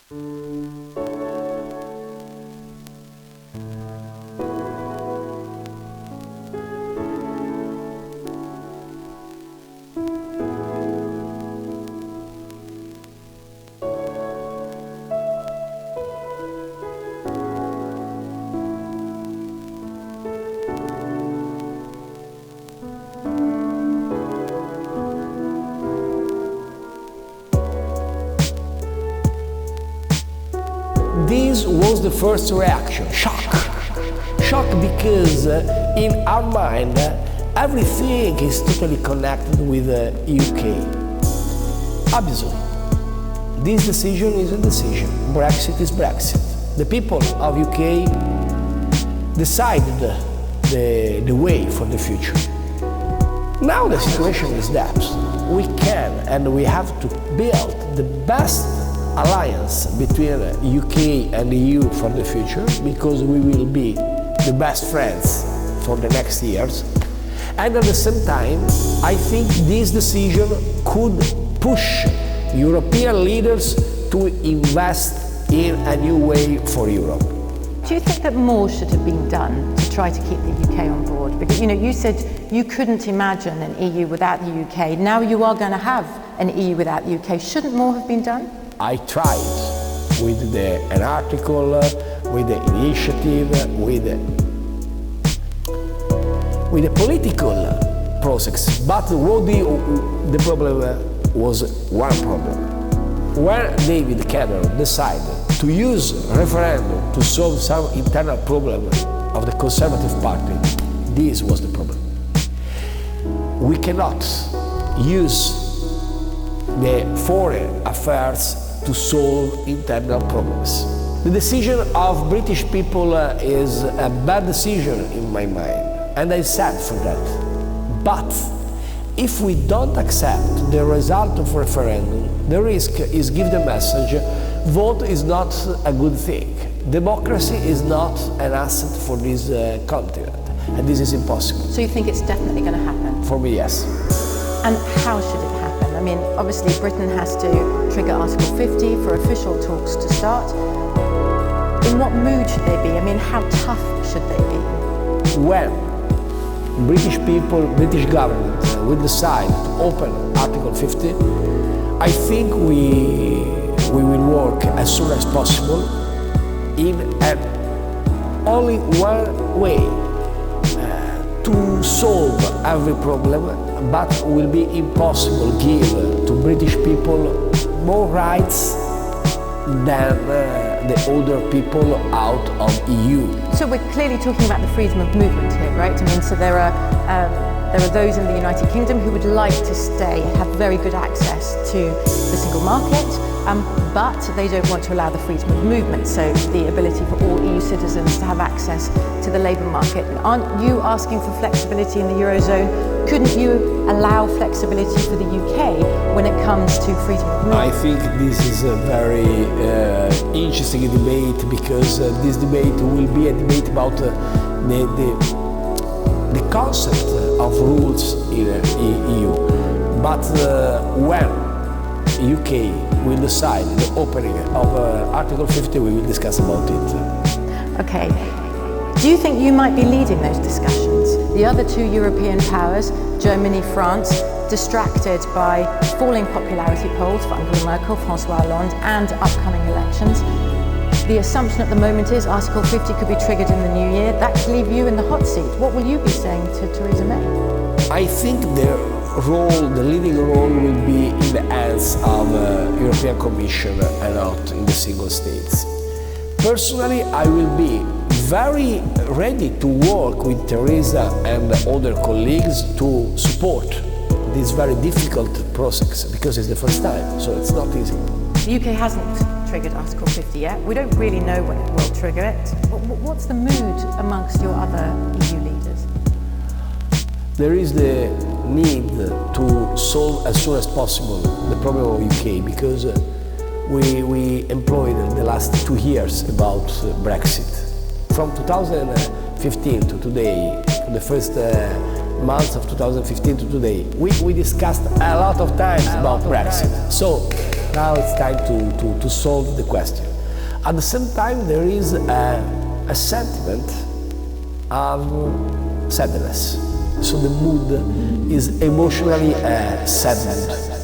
This was the first reaction, shock. Shock because in our mind, everything is totally connected with the UK. Obviously, this decision is a decision. Brexit is Brexit. The people of UK decided the way for the future. Now the situation is that we can and we have to build the best alliance between UK and EU for the future, because we will be the best friends for the next years. And at the same time, I think this decision could push European leaders to invest in a new way for Europe. Do you think that more should have been done to try to keep the UK on board? Because you said you couldn't imagine an EU without the UK. Now you are going to have an EU without the UK. Shouldn't more have been done? I tried with an article, with the initiative, with the political process. But what the problem was one problem. When David Cameron decided to use referendum to solve some internal problem of the Conservative Party, this was the problem. We cannot use the foreign affairs to solve internal problems. The decision of British people is a bad decision in my mind, and I'm sad for that. But if we don't accept the result of referendum, the risk is give the message, vote is not a good thing. Democracy is not an asset for this continent, and this is impossible. So you think it's definitely going to happen? For me, yes. And how should it happen? I mean, obviously Britain has to trigger Article 50 for official talks to start. In what mood should they be? I mean, how tough should they be? When British people, British government will decide to open Article 50, I think we will work as soon as possible in only one way to solve every problem, but will be impossible give to British people more rights than the older people out of EU. So we're clearly talking about the freedom of movement here, right? I mean, so there are those in the United Kingdom who would like to stay, have very good access to the single market, but they don't want to allow the freedom of movement, so the ability for all EU citizens to have access to the labour market. Aren't you asking for flexibility in the Eurozone? Couldn't you allow flexibility for the UK when it comes to freedom of movement? I think this is a very interesting debate, because this debate will be a debate about the concept of rules in EU. But when UK will decide the opening of Article 50, we will discuss about it. Okay. Do you think you might be leading those discussions? The other two European powers, Germany, France, distracted by falling popularity polls for Angela Merkel, François Hollande, and upcoming elections. The assumption at the moment is Article 50 could be triggered in the new year. That could leave you in the hot seat. What will you be saying to Theresa May? I think the leading role will be in the hands of the European Commission and not in the single states. Personally, I will be very ready to work with Theresa and other colleagues to support this very difficult process, because it's the first time, so it's not easy. The UK hasn't triggered Article 50 yet. We don't really know when it will trigger it. What's the mood amongst your other EU leaders? There is the need to solve as soon as possible the problem of UK, because we employed the last 2 years about Brexit. From 2015 to today, from the first months of 2015 to today, we discussed a lot of times about Brexit. So Now it's time to solve the question. At the same time, there is a sentiment of sadness. So the mood is emotionally saddened.